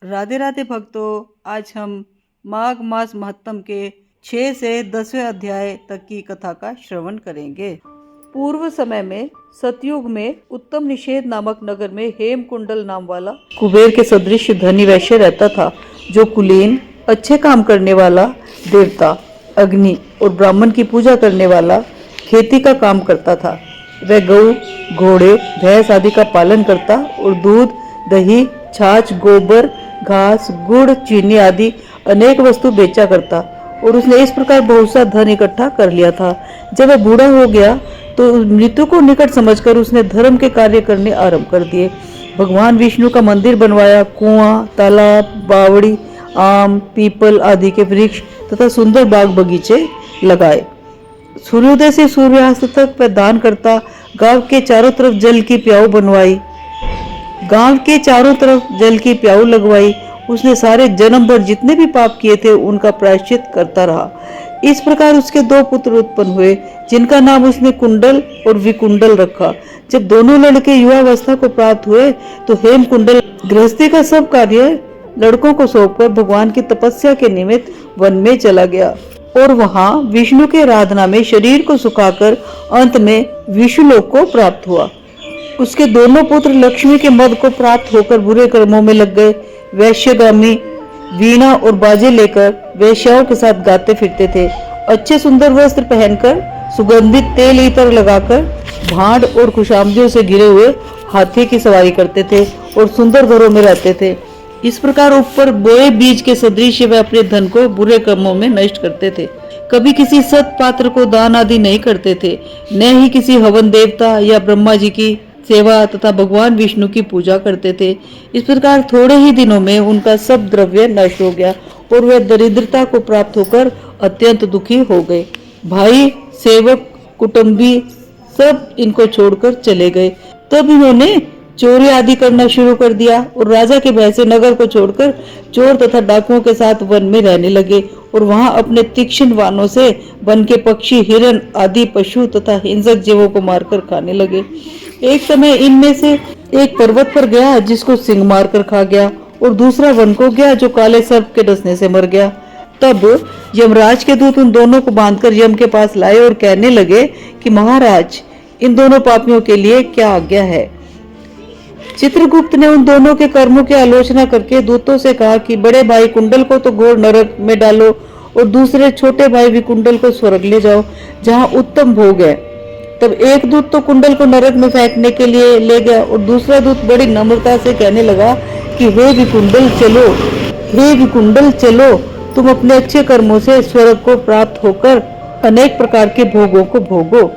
राधे राधे भक्तों। आज हम माघ मास महत्तम के 6 से 10वें अध्याय तक की कथा का श्रवण करेंगे। पूर्व समय में सतयुग में उत्तम निषेध नामक नगर में हेमकुंडल नाम वाला कुबेर के सदृश धनी वैश्य रहता था, जो कुलीन, अच्छे काम करने वाला, देवता, अग्नि और ब्राह्मण की पूजा करने वाला, खेती का काम करता था। वह गऊ, घोड़े, भैंस आदि का पालन करता और दूध, दही, छाछ, गोबर, घास, गुड़, चीनी आदि अनेक वस्तु बेचा करता और उसने इस प्रकार बहुत सा धन इकट्ठा कर लिया था। जब वह बूढ़ा हो गया तो मृत्यु को निकट समझकर उसने धर्म के कार्य करने आरंभ कर दिए। भगवान विष्णु का मंदिर बनवाया, कुआं, तालाब, बावड़ी, आम, पीपल आदि के वृक्ष तथा सुंदर बाग बगीचे लगाए। सूर्योदय से सूर्यास्त तक वह दान करता। गांव के चारों तरफ जल की प्याऊ बनवाई, गांव के चारों तरफ जल की प्याऊ लगवाई। उसने सारे जन्म भर जितने भी पाप किए थे उनका प्रायश्चित करता रहा। इस प्रकार उसके 2 पुत्र उत्पन्न हुए, जिनका नाम उसने कुंडल और विकुंडल रखा। जब दोनों लड़के युवावस्था को प्राप्त हुए तो हेमकुंडल गृहस्थी का सब कार्य लड़कों को सौंपकर भगवान की तपस्या के निमित्त वन में चला गया और वहां विष्णु के आराधना में शरीर को सुखाकर अंत में विष्णुलोक को प्राप्त हुआ। उसके दोनों पुत्र लक्ष्मी के मद को प्राप्त होकर बुरे कर्मों में लग गए। वैश्यगामी वीणा और बाजे लेकर वेश्याओं के साथ गाते फिरते थे। अच्छे सुंदर वस्त्र पहनकर, सुगंधित तेल इतर लगाकर, भांड और खुशामदियों से घिरे हुए हाथी की सवारी करते थे और सुंदर घरों में रहते थे। इस प्रकार ऊपर बोए बीज के सदृश वे अपने धन को बुरे कर्मों में नष्ट करते थे। कभी किसी सत पात्र को दान आदि नहीं करते थे, न ही किसी हवन देवता या ब्रह्मा जी की सेवा तथा भगवान विष्णु की पूजा करते थे। इस प्रकार थोड़े ही दिनों में उनका सब द्रव्य नष्ट हो गया और वे दरिद्रता को प्राप्त होकर अत्यंत दुखी हो गए। भाई, सेवक, कुटुंबी सब इनको छोड़कर चले गए। तब इन्होंने चोरी आदि करना शुरू कर दिया और राजा के भय से नगर को छोड़कर चोर तथा डाकुओं के साथ वन में रहने लगे और वहां अपने तीक्ष्ण बाणों से वन के पक्षी, हिरण आदि पशु तथा हिंसक जीवों को मारकर खाने लगे। एक समय इनमें से एक पर्वत पर गया जिसको सिंह मारकर खा गया और दूसरा वन को गया जो काले सर्प के डसने से मर गया। तब यमराज के दूत उन दोनों को बांधकर यम के पास लाए और कहने लगे कि महाराज, इन दोनों पापियों के लिए क्या आज्ञा है। चित्रगुप्त ने उन दोनों के कर्मों की आलोचना करके दूतों से कहा कि बड़े भाई कुंडल को तो घोर नरक में डालो और दूसरे छोटे भाई विकुंडल को स्वर्ग ले जाओ, जहाँ उत्तम भोग है। तब एक दूत तो कुंडल को नरक में फेंकने के लिए ले गया और दूसरा दूत बड़ी नम्रता से कहने लगा कि हे विकुंडल चलो, हे विकुंडल चलो, तुम अपने अच्छे कर्मों से स्वर्ग को प्राप्त होकर अनेक प्रकार के भोगों को भोगो।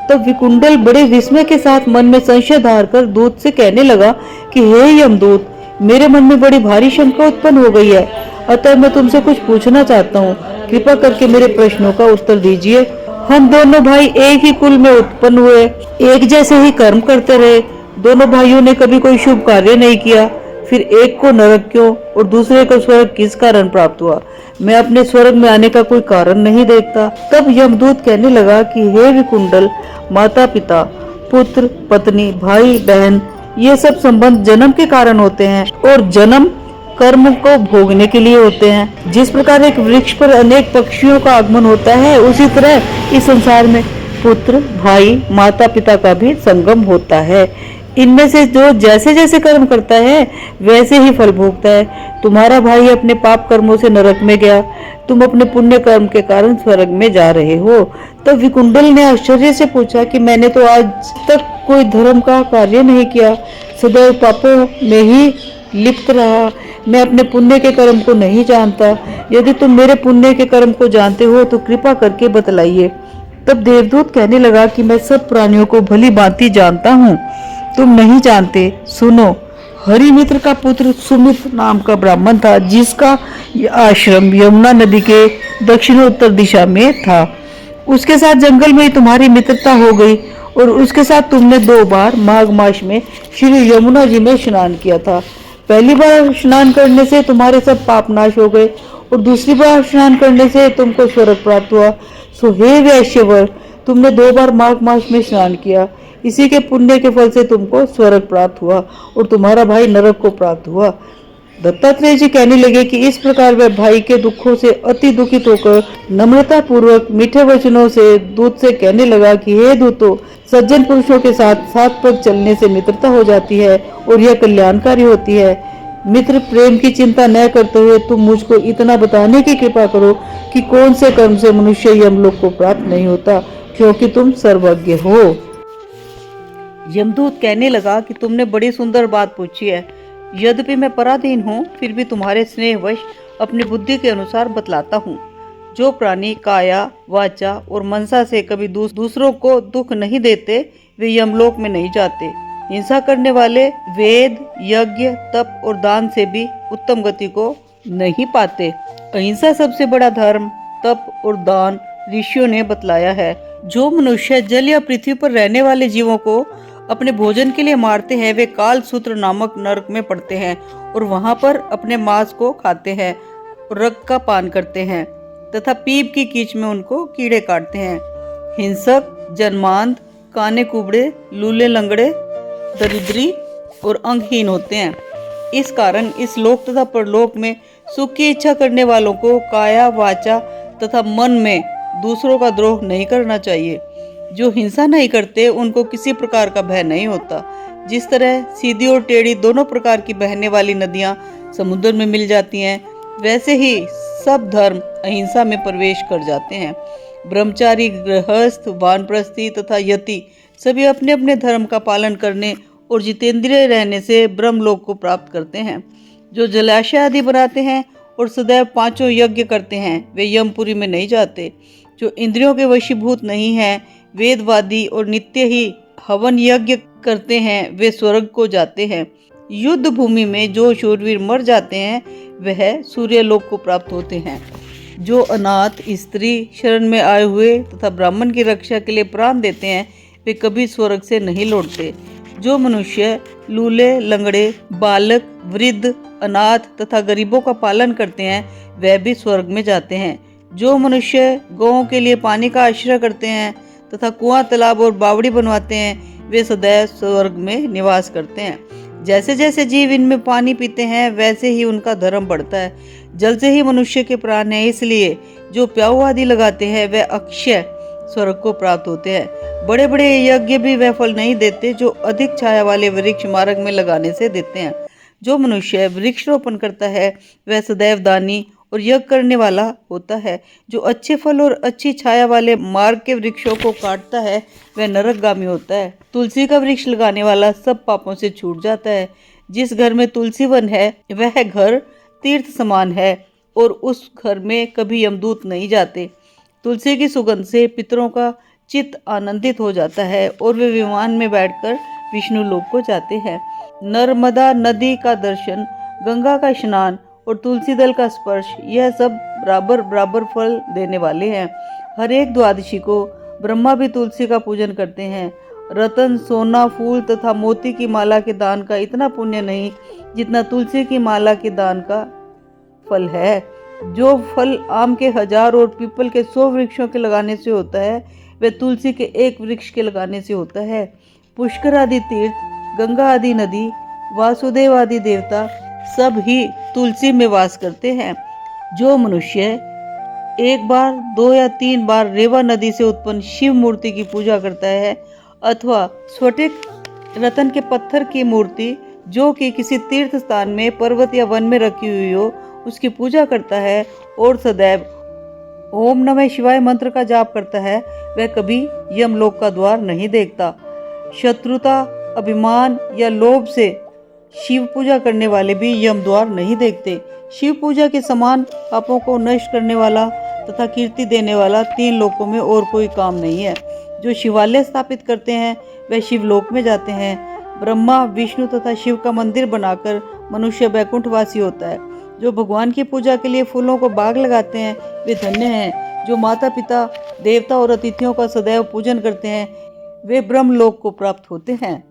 तब विकुंडल बड़े विस्मय के साथ मन में संशय धार कर दूत से कहने लगा कि हे यमदूत, मेरे मन में बड़ी भारी शंका उत्पन्न हो गई है, अतः मैं तुमसे कुछ पूछना चाहता हूँ। कृपा करके मेरे प्रश्नों का उत्तर दीजिए। हम दोनों भाई एक ही कुल में उत्पन्न हुए, एक जैसे ही कर्म करते रहे। दोनों भाइयों ने कभी कोई शुभ कार्य नहीं किया, फिर एक को नरक क्यों और दूसरे को स्वर्ग किस कारण प्राप्त हुआ? मैं अपने स्वर्ग में आने का कोई कारण नहीं देखता। तब यमदूत कहने लगा कि हे विकुंडल, माता पिता, पुत्र पत्नी, भाई बहन, ये सब संबंध जन्म के कारण होते हैं और जन्म कर्म को भोगने के लिए होते हैं। जिस प्रकार एक वृक्ष पर अनेक पक्षियों का आगमन होता है, उसी तरह इस संसार में पुत्र, भाई, माता पिता का भी संगम होता है। इनमें से जो जैसे जैसे कर्म करता है वैसे ही फल भोगता है। तुम्हारा भाई अपने पाप कर्मों से नरक में गया, तुम अपने पुण्य कर्म के कारण स्वर्ग में जा रहे हो। तब विकुंडल ने आश्चर्य से पूछा कि मैंने तो आज तक कोई धर्म का कार्य नहीं किया, सदैव पापों में ही लिप्त रहा। मैं अपने पुण्य के कर्म को नहीं जानता। यदि तुम मेरे पुण्य के कर्म को जानते हो तो कृपा करके बतलाइए। तब देवदूत कहने लगा कि मैं सब प्राणियों को भली भांति जानता हूँ, तुम नहीं जानते। सुनो, हरिमित्र का पुत्र सुमित नाम का ब्राह्मण था, जिसका आश्रम यमुना नदी के दक्षिणोत्तर दिशा में था। उसके साथ जंगल में तुम्हारी मित्रता हो गई और उसके साथ तुमने 2 बार माघ मास में श्री यमुना जी में स्नान किया था। पहली बार स्नान करने से तुम्हारे सब पाप नाश हो गए और दूसरी बार स्नान करने से तुमको स्वर्ग प्राप्त हुआ। सो हे वैश्यवर, तुमने 2 बार माघ मास में स्नान किया, इसी के पुण्य के फल से तुमको स्वर्ग प्राप्त हुआ और तुम्हारा भाई नरक को प्राप्त हुआ। दत्तात्रेय जी कहने लगे कि इस प्रकार वह भाई के दुखों से अति दुखित होकर नम्रता पूर्वक मीठे वचनों से दूत से कहने लगा कि हे दूतो, सज्जन पुरुषों के साथ सात पग चलने से मित्रता हो जाती है और यह कल्याणकारी होती है। मित्र प्रेम की चिंता न करते हुए तुम मुझको इतना बताने की कृपा करो कि कौन से कर्म से मनुष्य यमलोक को प्राप्त नहीं होता, क्योंकि तुम सर्वज्ञ हो। यमदूत कहने लगा कि तुमने बड़ी सुंदर बात पूछी है। यद्यपि मैं पराधीन हूँ, फिर भी तुम्हारे स्नेहवश अपनी बुद्धि के अनुसार बतलाता हूँ। जो प्राणी काया, वाचा और मनसा से कभी दूसरों को दुख नहीं देते, वे यमलोक में नहीं जाते। हिंसा करने वाले वेद, यज्ञ, तप और दान से भी उत्तम गति को नहीं पाते। अहिंसा सबसे बड़ा धर्म, तप और दान ऋषियों ने बतलाया है। जो मनुष्य जल या पृथ्वी पर रहने वाले जीवों को अपने भोजन के लिए मारते हैं, वे काल सूत्र नामक नरक में पड़ते हैं और वहां पर अपने मांस को खाते हैं और रक्त का पान करते हैं तथा पीप की कीच में उनको कीड़े काटते हैं। हिंसक, जन्मांध, काने कुबड़े, लूले लंगड़े, दरिद्री और अंगहीन होते हैं। इस कारण इस लोक तथा परलोक में सुख की इच्छा करने वालों को काया, वाचा तथा मन में दूसरों का द्रोह नहीं करना चाहिए। जो हिंसा नहीं करते, उनको किसी प्रकार का भय नहीं होता। जिस तरह सीधी और टेढ़ी दोनों प्रकार की बहने वाली नदियां समुद्र में मिल जाती हैं, वैसे ही सब धर्म अहिंसा में प्रवेश कर जाते हैं। ब्रह्मचारी, गृहस्थ, वानप्रस्थी तथा यति सभी अपने अपने धर्म का पालन करने और जितेंद्रिय रहने से ब्रह्मलोक को प्राप्त करते हैं। जो जलाशय आदि बनाते हैं और सदैव पांचों यज्ञ करते हैं, वे यमपुरी में नहीं जाते। जो इंद्रियों के वशीभूत नहीं हैं, वेदवादी और नित्य ही हवन यज्ञ करते हैं, वे स्वर्ग को जाते हैं। युद्ध भूमि में जो शूरवीर मर जाते हैं, वह सूर्यलोक को प्राप्त होते हैं। जो अनाथ, स्त्री, शरण में आए हुए तथा ब्राह्मण की रक्षा के लिए प्राण देते हैं, वे कभी स्वर्ग से नहीं लौटते। जो मनुष्य लूले, लंगड़े, बालक, वृद्ध, अनाथ तथा गरीबों का पालन करते हैं, वह भी स्वर्ग में जाते हैं। जो मनुष्य गौओं के लिए पानी का आश्रय करते हैं तथा कुआं, तालाब और बावड़ी बनवाते हैं, वे सदैव स्वर्ग में निवास करते हैं। जैसे जैसे जीव इनमें पानी पीते हैं, वैसे ही उनका धर्म बढ़ता है। जल से ही मनुष्य के प्राण है, इसलिए जो प्याऊ आदि लगाते हैं, वह अक्षय स्वर्ग को प्राप्त होते हैं। बड़े बड़े यज्ञ भी वह फल नहीं देते जो अधिक छाया वाले वृक्ष मार्ग में लगाने से देते हैं। जो मनुष्य वृक्ष रोपण करता है, वह सदैव दानी और यज्ञ करने वाला होता है। जो अच्छे फल और अच्छी छाया वाले मार्ग के वृक्षों को काटता है, वह नरकगामी होता है। तुलसी का वृक्ष लगाने वाला सब पापों से छूट जाता है। जिस घर में तुलसी वन है, वह घर तीर्थ समान है और उस घर में कभी यमदूत नहीं जाते। तुलसी की सुगंध से पितरों का चित्त आनंदित हो जाता है और वे विमान में बैठकर विष्णु लोक को जाते हैं। नर्मदा नदी का दर्शन, गंगा का स्नान और तुलसी दल का स्पर्श, यह सब बराबर बराबर फल देने वाले हैं। हर एक द्वादशी को ब्रह्मा भी तुलसी का पूजन करते हैं। रतन, सोना, फूल तथा मोती की माला के दान का इतना पुण्य नहीं जितना तुलसी की माला के दान का फल है। जो फल आम के 1000 और पीपल के 100 वृक्षों के लगाने से होता है, वह तुलसी के एक वृक्ष के लगाने से होता है। पुष्कर आदि तीर्थ, गंगा आदि नदी, वासुदेव आदि देवता सब ही तुलसी में वास करते हैं। जो मनुष्य एक बार, 2 या 3 बार रेवा नदी से उत्पन्न शिव मूर्ति की पूजा करता है अथवा स्फटिक रतन के पत्थर की मूर्ति जो कि किसी तीर्थ स्थान में, पर्वत या वन में रखी हुई हो, उसकी पूजा करता है और सदैव ओम नमः शिवाय मंत्र का जाप करता है, वह कभी यमलोक का द्वार नहीं देखता। शत्रुता, अभिमान या लोभ से शिव पूजा करने वाले भी यम द्वार नहीं देखते। शिव पूजा के समान पापों को नष्ट करने वाला तथा कीर्ति देने वाला 3 लोकों में और कोई काम नहीं है। जो शिवालय स्थापित करते हैं, वह शिवलोक में जाते हैं। ब्रह्मा, विष्णु तथा शिव का मंदिर बनाकर मनुष्य वैकुंठवासी होता है। जो भगवान की पूजा के लिए फूलों को बाग लगाते हैं, वे धन्य हैं। जो माता पिता, देवता और अतिथियों का सदैव पूजन करते हैं, वे ब्रह्मलोक को प्राप्त होते हैं।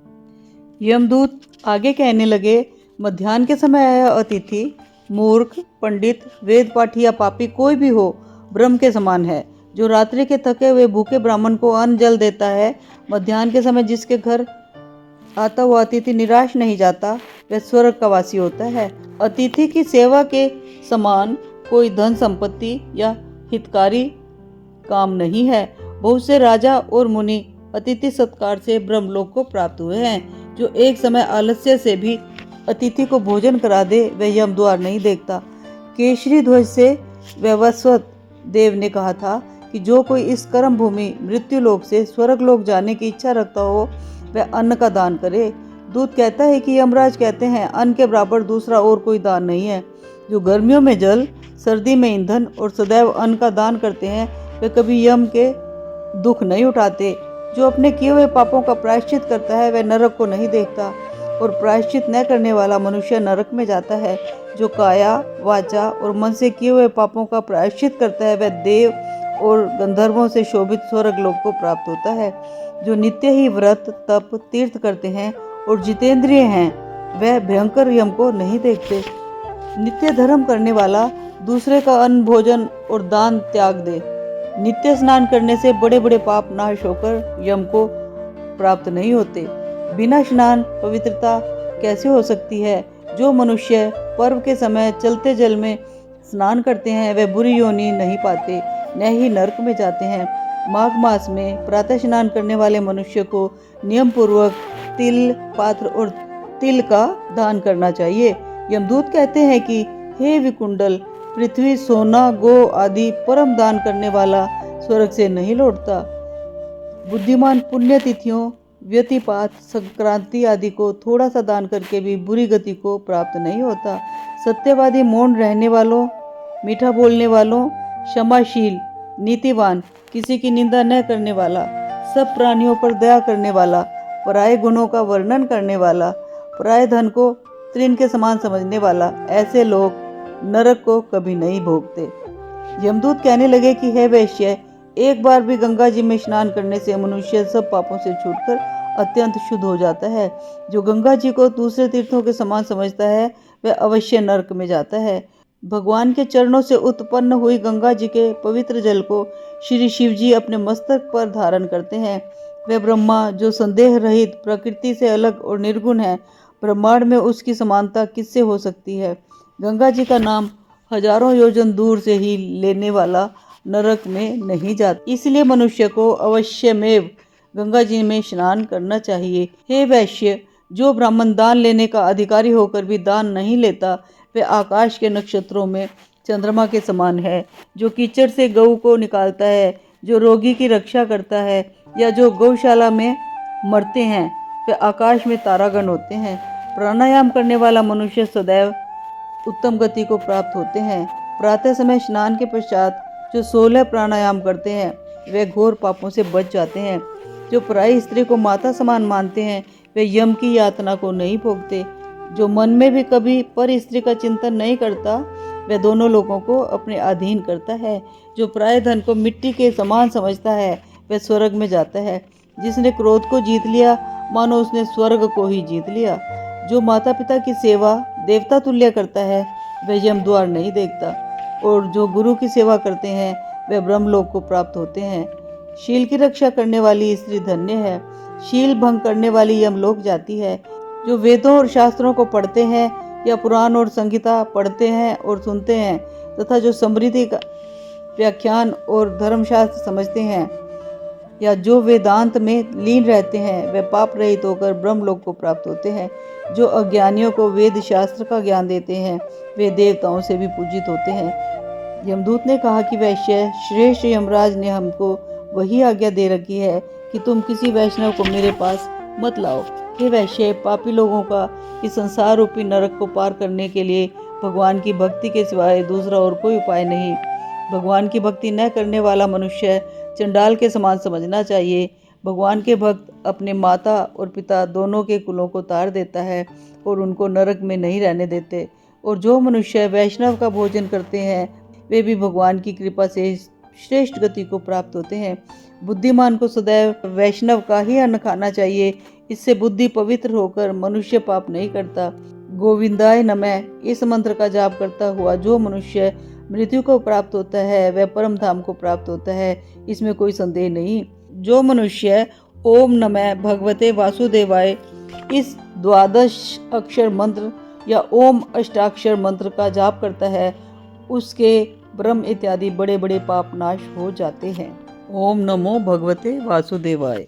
यमदूत आगे कहने लगे, मध्याह्न के समय आया अतिथि, मूर्ख, पंडित, वेद पाठी या पापी कोई भी हो, ब्रह्म के समान है। जो रात्रि के थके हुए भूखे ब्राह्मण को अन्न जल देता है, मध्याह्न के समय जिसके घर आता हुआ अतिथि निराश नहीं जाता, वह स्वर्ग का वासी होता है। अतिथि की सेवा के समान कोई धन संपत्ति या हितकारी काम नहीं है। बहुत से राजा और मुनि अतिथि सत्कार से ब्रह्मलोक को प्राप्त हुए हैं। जो एक समय आलस्य से भी अतिथि को भोजन करा दे, वह यम द्वार नहीं देखता। केशरी ध्वज से वैवस्वत देव ने कहा था कि जो कोई इस कर्म भूमि मृत्यु लोक से स्वर्ग लोक जाने की इच्छा रखता हो, वह अन्न का दान करे। दूत कहता है कि यमराज कहते हैं, अन्न के बराबर दूसरा और कोई दान नहीं है। जो गर्मियों में जल, सर्दी में ईंधन और सदैव अन्न का दान करते हैं, वे कभी यम के दुख नहीं उठाते। जो अपने किए हुए पापों का प्रायश्चित करता है, वह नरक को नहीं देखता, और प्रायश्चित न करने वाला मनुष्य नरक में जाता है। जो काया, वाचा और मन से किए हुए पापों का प्रायश्चित करता है, वह देव और गंधर्वों से शोभित स्वर्ग लोक को प्राप्त होता है। जो नित्य ही व्रत, तप, तीर्थ करते हैं और जितेंद्रिय हैं, वह भयंकर यम को नहीं देखते। नित्य धर्म करने वाला दूसरे का अन्न, भोजन और दान त्याग दे। नित्य स्नान करने से बड़े बड़े पाप नाश होकर यम को प्राप्त नहीं होते। बिना स्नान पवित्रता कैसे हो सकती है? जो मनुष्य पर्व के समय चलते जल में स्नान करते हैं, वे बुरी योनि नहीं पाते, न ही नरक में जाते हैं। माघ मास में प्रातः स्नान करने वाले मनुष्य को नियम पूर्वक तिल, पात्र और तिल का दान करना चाहिए। यमदूत कहते हैं कि हे विकुंडल, पृथ्वी, सोना, गो आदि परम दान करने वाला स्वर्ग से नहीं लौटता। बुद्धिमान पुण्य तिथियों, व्यतिपात, संक्रांति आदि को थोड़ा सा दान करके भी बुरी गति को प्राप्त नहीं होता। सत्यवादी, मौन रहने वालों, मीठा बोलने वालों, क्षमाशील, नीतिवान, किसी की निंदा न करने वाला, सब प्राणियों पर दया करने वाला, पराये गुणों का वर्णन करने वाला, पराये धन को तृण के समान समझने वाला, ऐसे लोग नरक को कभी नहीं भोगते। यमदूत कहने लगे कि हे वैश्य, एक बार भी गंगा जी में स्नान करने से मनुष्य सब पापों से छूटकर अत्यंत शुद्ध हो जाता है। जो गंगा जी को दूसरे तीर्थों के समान समझता है, वह अवश्य नरक में जाता है। भगवान के चरणों से उत्पन्न हुई गंगा जी के पवित्र जल को श्री शिव जी अपने मस्तक पर धारण करते हैं। वह ब्रह्मा, जो संदेह रहित, प्रकृति से अलग और निर्गुण है, ब्रह्मांड में उसकी समानता किससे हो सकती है? गंगा जी का नाम हजारों योजन दूर से ही लेने वाला नरक में नहीं जाता। इसलिए मनुष्य को अवश्यमेव गंगा जी में स्नान करना चाहिए। हे वैश्य, जो ब्राह्मण दान लेने का अधिकारी होकर भी दान नहीं लेता, वह आकाश के नक्षत्रों में चंद्रमा के समान है। जो कीचड़ से गऊ को निकालता है, जो रोगी की रक्षा करता है, या जो गौशाला में मरते हैं, वे आकाश में तारागण होते हैं। प्राणायाम करने वाला मनुष्य सदैव उत्तम गति को प्राप्त होते हैं। प्रातः समय स्नान के पश्चात जो 16 प्राणायाम करते हैं, वे घोर पापों से बच जाते हैं। जो पराई स्त्री को माता समान मानते हैं, वे यम की यातना को नहीं भोगते। जो मन में भी कभी पर स्त्री का चिंतन नहीं करता, वह दोनों लोगों को अपने अधीन करता है। जो पराये धन को मिट्टी के समान समझता है, वह स्वर्ग में जाता है। जिसने क्रोध को जीत लिया, मानो उसने स्वर्ग को ही जीत लिया। जो माता पिता की सेवा देवता तुल्य करता है, वह यम द्वार नहीं देखता, और जो गुरु की सेवा करते हैं, वे ब्रह्मलोक को प्राप्त होते हैं। शील की रक्षा करने वाली स्त्री धन्य है। शील भंग करने वाली यमलोक जाती है। जो वेदों और शास्त्रों को पढ़ते हैं, या पुराण और संगीता पढ़ते हैं और सुनते हैं, तथा जो समृद्धि का व्याख्यान और धर्मशास्त्र समझते हैं, या जो वेदांत में लीन रहते हैं, वे पाप रहित होकर ब्रह्मलोक को प्राप्त होते हैं। जो अज्ञानियों को वेद शास्त्र का ज्ञान देते हैं, वे देवताओं से भी पूजित होते हैं। यमदूत ने कहा कि वैश्य श्रेष्ठ यमराज ने हमको वही आज्ञा दे रखी है कि तुम किसी वैष्णव को मेरे पास मत लाओ। हे वैश्य, पापी लोगों का इस संसार रूपी नरक को पार करने के लिए भगवान की भक्ति के सिवाय दूसरा और कोई उपाय नहीं। भगवान की भक्ति न करने वाला मनुष्य चंडाल के समान समझना चाहिए। भगवान के भक्त अपने माता और पिता दोनों के कुलों को तार देता है और उनको नरक में नहीं रहने देते। और जो मनुष्य वैष्णव का भोजन करते हैं, वे भी भगवान की कृपा से श्रेष्ठ गति को प्राप्त होते हैं। बुद्धिमान को सदैव वैष्णव का ही अन्न खाना चाहिए। इससे बुद्धि पवित्र होकर मनुष्य पाप नहीं करता। गोविंदाय नमः इस मंत्र का जाप करता हुआ जो मनुष्य मृत्यु को प्राप्त होता है, वह परम धाम को प्राप्त होता है, इसमें कोई संदेह नहीं। जो मनुष्य ओम नमः भगवते वासुदेवाय इस द्वादश अक्षर मंत्र या ओम अष्टाक्षर मंत्र का जाप करता है, उसके ब्रह्म इत्यादि बड़े बड़े पाप नाश हो जाते हैं। ओम नमो भगवते वासुदेवाय।